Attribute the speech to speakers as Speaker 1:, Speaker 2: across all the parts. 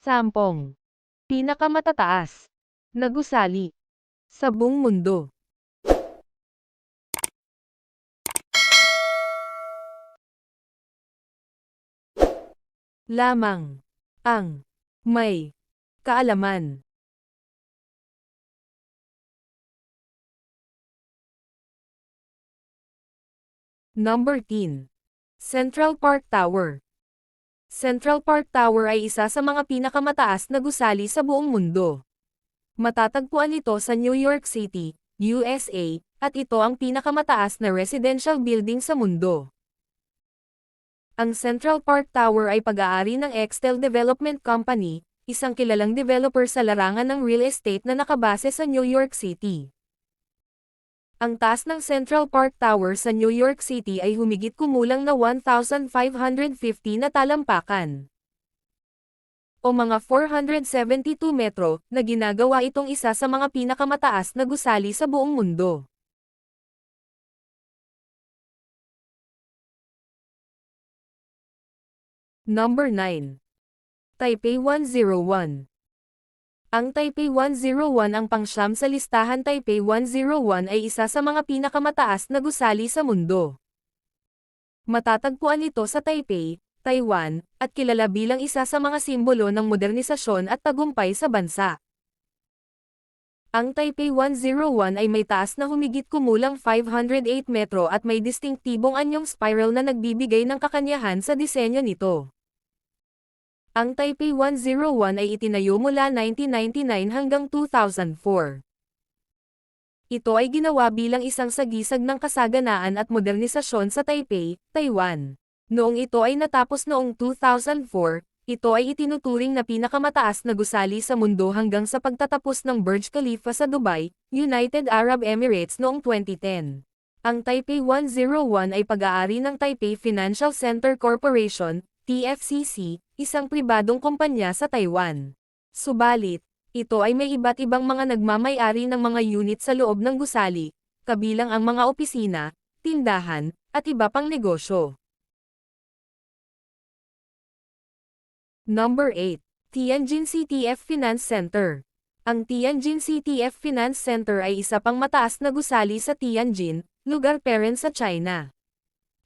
Speaker 1: 10 pinakamatataas na gusali sa buong mundo. Lamang ang may kaalaman. Number 10. Central Park Tower. Central Park Tower ay isa sa mga pinakamataas na gusali sa buong mundo. Matatagpuan ito sa New York City, USA, at ito ang pinakamataas na residential building sa mundo. Ang Central Park Tower ay pag-aari ng Extel Development Company, isang kilalang developer sa larangan ng real estate na nakabase sa New York City. Ang taas ng Central Park Tower sa New York City ay humigit kumulang na 1,550 na talampakan, o mga 472 metro, na ginagawa itong isa sa mga pinakamataas na gusali sa buong mundo. Number 9. Taipei 101. Ang Taipei 101 ang pangsyam sa listahan. Taipei 101 ay isa sa mga pinakamataas na gusali sa mundo. Matatagpuan ito sa Taipei, Taiwan, at kilala bilang isa sa mga simbolo ng modernisasyon at tagumpay sa bansa. Ang Taipei 101 ay may taas na humigit kumulang 508 metro at may distinktibong anyong spiral na nagbibigay ng kakanyahan sa disenyo nito. Ang Taipei 101 ay itinayo mula 1999 hanggang 2004. Ito ay ginawa bilang isang sagisag ng kasaganaan at modernisasyon sa Taipei, Taiwan. Noong ito ay natapos noong 2004, ito ay itinuturing na pinakamataas na gusali sa mundo hanggang sa pagtatapos ng Burj Khalifa sa Dubai, United Arab Emirates noong 2010. Ang Taipei 101 ay pag-aari ng Taipei Financial Center Corporation, TFCC, isang pribadong kumpanya sa Taiwan. Subalit, ito ay may iba't ibang mga nagmamay-ari ng mga unit sa loob ng gusali, kabilang ang mga opisina, tindahan, at iba pang negosyo. Number 8. Tianjin CTF Finance Center. Ang Tianjin CTF Finance Center ay isa pang mataas na gusali sa Tianjin, lugar parent sa China.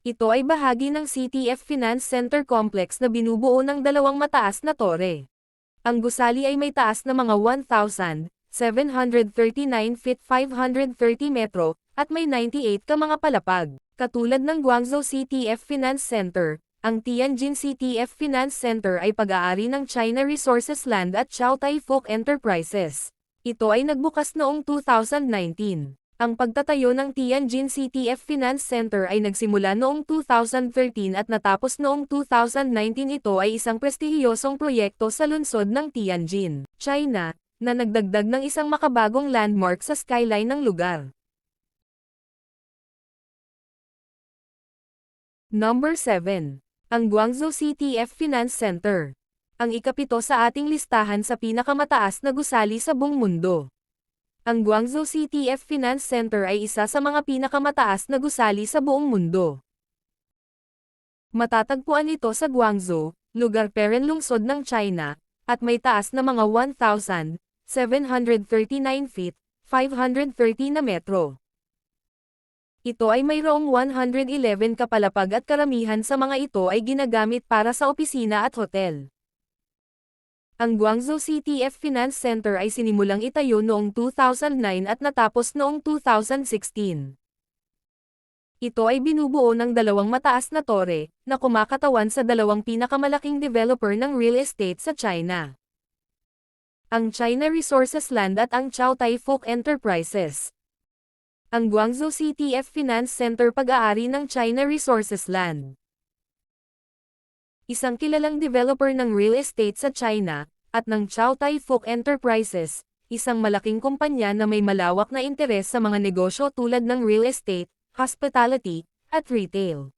Speaker 1: Ito ay bahagi ng CTF Finance Center Complex na binubuo ng dalawang mataas na tore. Ang gusali ay may taas na mga 1,739 feet 530 metro, at may 98 ka mga palapag. Katulad ng Guangzhou CTF Finance Center, ang Tianjin CTF Finance Center ay pag-aari ng China Resources Land at Chow Tai Fook Enterprises. Ito ay nagbukas noong 2019. Ang pagtatayo ng Tianjin CTF Finance Center ay nagsimula noong 2013 at natapos noong 2019. Ito ay isang prestihiyosong proyekto sa lungsod ng Tianjin, China, na nagdagdag ng isang makabagong landmark sa skyline ng lugar. Number 7. Ang Guangzhou CTF Finance Center. Ang ikapito sa ating listahan sa pinakamataas na gusali sa buong mundo. Ang Guangzhou CTF Finance Center ay isa sa mga pinakamataas na gusali sa buong mundo. Matatagpuan ito sa Guangzhou, lugar parent lungsod ng China, at may taas na mga 1,739 feet, 530 na metro. Ito ay mayroong 111 kapalapag at karamihan sa mga ito ay ginagamit para sa opisina at hotel. Ang Guangzhou CTF Finance Center ay sinimulang itayo noong 2009 at natapos noong 2016. Ito ay binubuo ng dalawang mataas na tore, na kumakatawan sa dalawang pinakamalaking developer ng real estate sa China. Ang China Resources Land at ang Chow Tai Fook Enterprises. Ang Guangzhou CTF Finance Center pag-aari ng China Resources Land, isang kilalang developer ng real estate sa China, at ng Chow Tai Fook Enterprises, isang malaking kumpanya na may malawak na interes sa mga negosyo tulad ng real estate, hospitality, at retail.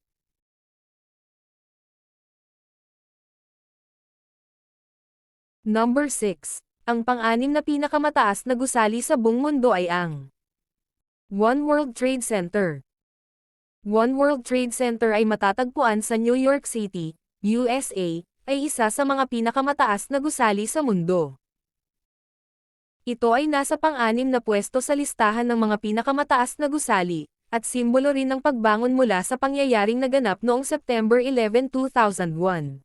Speaker 1: Number 6. Ang pang-anim na pinakamataas na gusali sa buong mundo ay ang One World Trade Center. One World Trade Center ay matatagpuan sa New York City, USA, ay isa sa mga pinakamataas na gusali sa mundo. Ito ay nasa pang-anim na pwesto sa listahan ng mga pinakamataas na gusali, at simbolo rin ng pagbangon mula sa pangyayaring naganap noong September 11, 2001.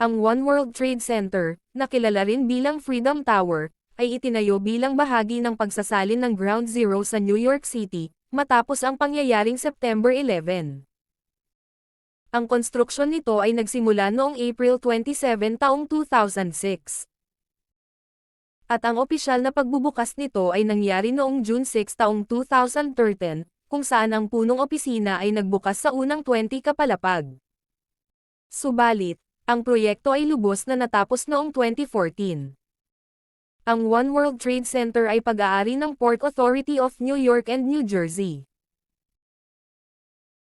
Speaker 1: Ang One World Trade Center, na kilala rin bilang Freedom Tower, ay itinayo bilang bahagi ng pagsasalin ng Ground Zero sa New York City, matapos ang pangyayaring September 11. Ang konstruksyon nito ay nagsimula noong April 27 taong 2006. At ang opisyal na pagbubukas nito ay nangyari noong June 6 taong 2013, kung saan ang punong opisina ay nagbukas sa unang 20 kapalapag. Subalit, ang proyekto ay lubos na natapos noong 2014. Ang One World Trade Center ay pag-aari ng Port Authority of New York and New Jersey.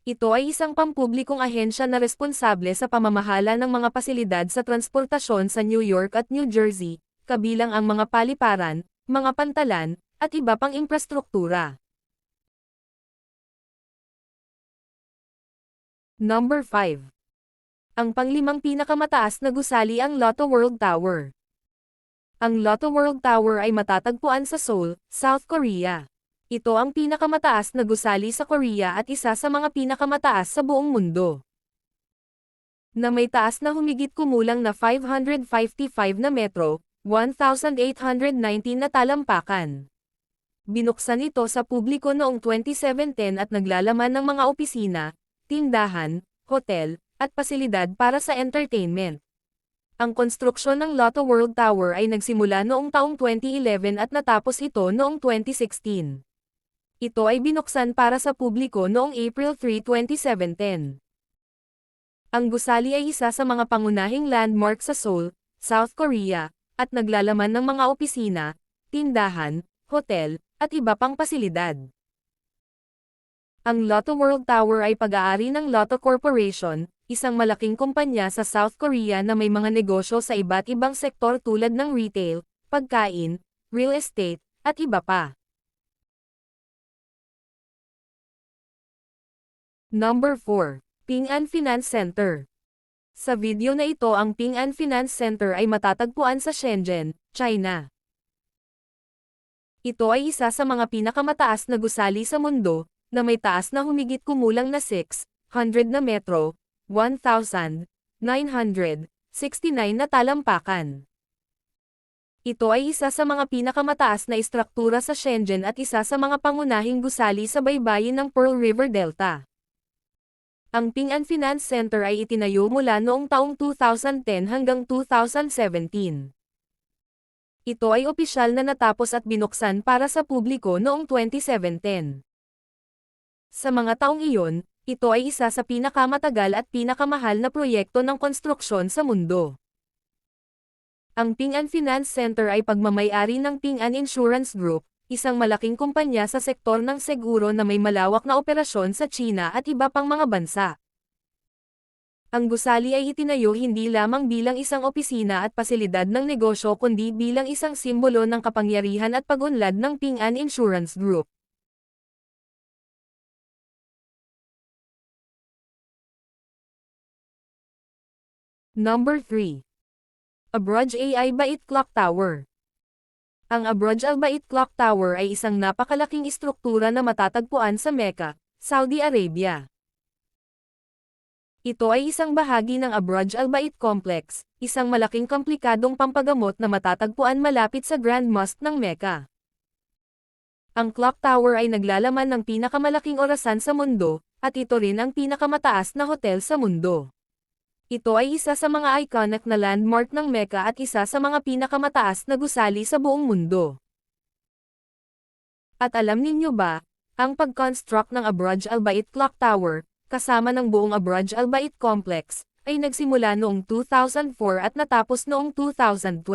Speaker 1: Ito ay isang pampublikong ahensya na responsable sa pamamahala ng mga pasilidad sa transportasyon sa New York at New Jersey, kabilang ang mga paliparan, mga pantalan, at iba pang infrastruktura. Number 5. Ang panglimang pinakamataas na gusali ang Lotte World Tower. Ang Lotte World Tower ay matatagpuan sa Seoul, South Korea. Ito ang pinakamataas na gusali sa Korea at isa sa mga pinakamataas sa buong mundo. Na may taas na humigit kumulang na 555 na metro, 1,819 na talampakan. Binuksan ito sa publiko noong 2017 at naglalaman ng mga opisina, tindahan, hotel, at pasilidad para sa entertainment. Ang konstruksyon ng Lotte World Tower ay nagsimula noong taong 2011 at natapos ito noong 2016. Ito ay binuksan para sa publiko noong April 3, 2017. Ang gusali ay isa sa mga pangunahing landmark sa Seoul, South Korea, at naglalaman ng mga opisina, tindahan, hotel, at iba pang pasilidad. Ang Lotte World Tower ay pag-aari ng Lotte Corporation, isang malaking kumpanya sa South Korea na may mga negosyo sa iba't ibang sektor tulad ng retail, pagkain, real estate, at iba pa. Number 4. Ping An Finance Center. Sa video na ito ang Ping An Finance Center ay matatagpuan sa Shenzhen, China. Ito ay isa sa mga pinakamataas na gusali sa mundo, na may taas na humigit kumulang na 600 na metro, 1,969 na talampakan. Ito ay isa sa mga pinakamataas na istruktura sa Shenzhen at isa sa mga pangunahing gusali sa baybayin ng Pearl River Delta. Ang Ping An Finance Center ay itinayo mula noong taong 2010 hanggang 2017. Ito ay opisyal na natapos at binuksan para sa publiko noong 2017. Sa mga taong iyon, ito ay isa sa pinakamatagal at pinakamahal na proyekto ng konstruksyon sa mundo. Ang Ping An Finance Center ay pagmamay-ari ng Ping An Insurance Group, isang malaking kumpanya sa sektor ng seguro na may malawak na operasyon sa China at iba pang mga bansa. Ang gusali ay itinayo hindi lamang bilang isang opisina at pasilidad ng negosyo kundi bilang isang simbolo ng kapangyarihan at pag-unlad ng Ping An Insurance Group. Number 3. Abraj Al Bait Clock Tower. Ang Abraj Al Bait Clock Tower ay isang napakalaking istruktura na matatagpuan sa Mecca, Saudi Arabia. Ito ay isang bahagi ng Abraj Al Bait Complex, isang malaking komplikadong pampagamot na matatagpuan malapit sa Grand Mosque ng Mecca. Ang clock tower ay naglalaman ng pinakamalaking orasan sa mundo, at ito rin ang pinakamataas na hotel sa mundo. Ito ay isa sa mga iconic na landmark ng Mecca at isa sa mga pinakamataas na gusali sa buong mundo. At alam ninyo ba, ang pag-construct ng Abraj Al Bait Clock Tower, kasama ng buong Abraj Al Bait Complex, ay nagsimula noong 2004 at natapos noong 2012.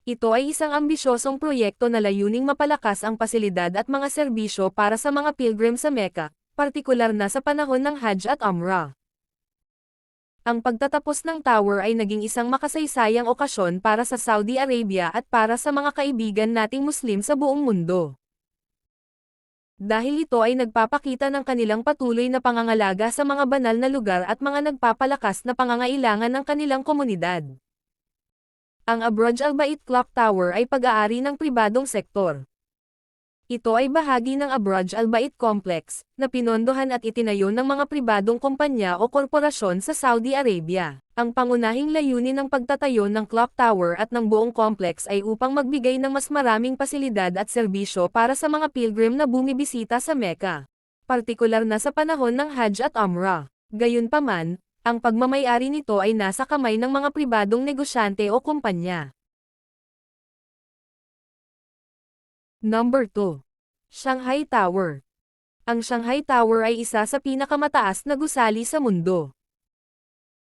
Speaker 1: Ito ay isang ambisyosong proyekto na layuning mapalakas ang pasilidad at mga serbisyo para sa mga pilgrim sa Mecca, partikular na sa panahon ng Hajj at Umrah. Ang pagtatapos ng tower ay naging isang makasaysayang okasyon para sa Saudi Arabia at para sa mga kaibigan nating Muslim sa buong mundo. dahil ito ay nagpapakita ng kanilang patuloy na pangangalaga sa mga banal na lugar at mga nagpapalakas na pangangailangan ng kanilang komunidad. Ang Abraj Al Bait Clock Tower ay pag-aari ng pribadong sektor. Ito ay bahagi ng Abraj Al Bait Complex, na pinondohan at itinayo ng mga pribadong kumpanya o korporasyon sa Saudi Arabia. Ang pangunahing layunin ng pagtatayo ng clock tower at ng buong complex ay upang magbigay ng mas maraming pasilidad at serbisyo para sa mga pilgrim na bumibisita sa Mecca, partikular na sa panahon ng Hajj at Umrah. Gayunpaman, ang pagmamay-ari nito ay nasa kamay ng mga pribadong negosyante o kumpanya. Number 2. Shanghai Tower. Ang Shanghai Tower ay isa sa pinakamataas na gusali sa mundo.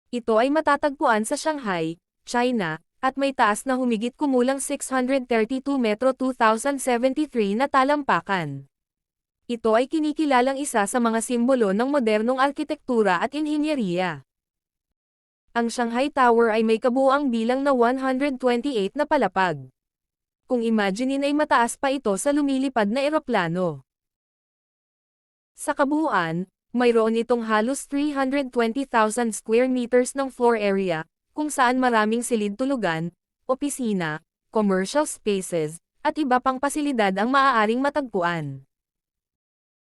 Speaker 1: Ito ay matatagpuan sa Shanghai, China, at may taas na humigit kumulang 632 metro 2,073 na talampakan. Ito ay kinikilalang isa sa mga simbolo ng modernong arkitektura at inhinyeriya. Ang Shanghai Tower ay may kabuuang bilang na 128 na palapag. Kung imaginin ay mataas pa ito sa lumilipad na eroplano. Sa kabuuan, mayroon itong halos 320,000 square meters ng floor area, kung saan maraming silid-tulugan, opisina, commercial spaces, at iba pang pasilidad ang maaaring matagpuan.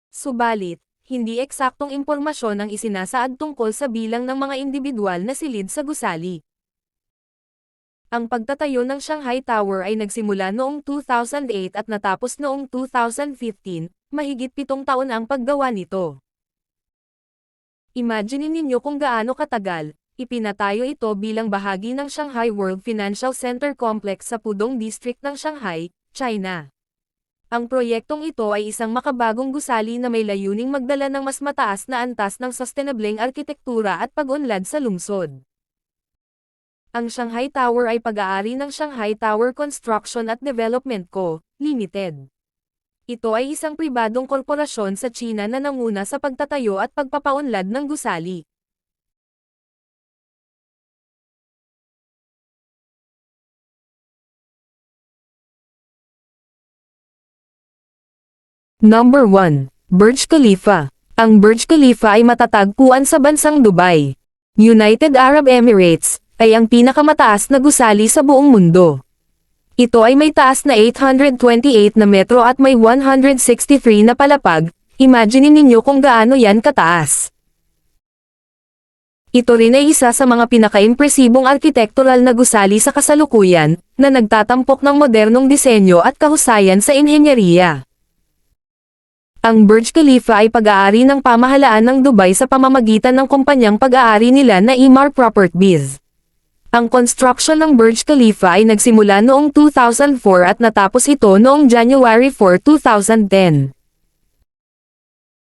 Speaker 1: Subalit, hindi eksaktong impormasyon ang isinasaad tungkol sa bilang ng mga individual na silid sa gusali. Ang pagtatayo ng Shanghai Tower ay nagsimula noong 2008 at natapos noong 2015, mahigit 7 taon ang paggawa nito. Imaginin ninyo kung gaano katagal. Ipinatayo ito bilang bahagi ng Shanghai World Financial Center Complex sa Pudong District ng Shanghai, China. Ang proyektong ito ay isang makabagong gusali na may layuning magdala ng mas mataas na antas ng sustainableng arkitektura at pag-unlad sa lungsod. Ang Shanghai Tower ay pag-aari ng Shanghai Tower Construction at Development Co., Limited. Ito ay isang pribadong korporasyon sa China na nanguna sa pagtatayo at pagpapaunlad ng gusali. Number 1. Burj Khalifa. Ang Burj Khalifa ay matatagpuan sa bansang Dubai, United Arab Emirates, ay ang pinakamataas na gusali sa buong mundo. Ito ay may taas na 828 na metro at may 163 na palapag. Imaginin ninyo kung gaano yan kataas. Ito rin ay isa sa mga pinaka-impresibong arkitektural na gusali sa kasalukuyan, na nagtatampok ng modernong disenyo at kahusayan sa inhenyeriya. Ang Burj Khalifa ay pag-aari ng pamahalaan ng Dubai sa pamamagitan ng kumpanyang pag-aari nila na Emaar Properties. Ang construction ng Burj Khalifa ay nagsimula noong 2004 at natapos ito noong January 4, 2010.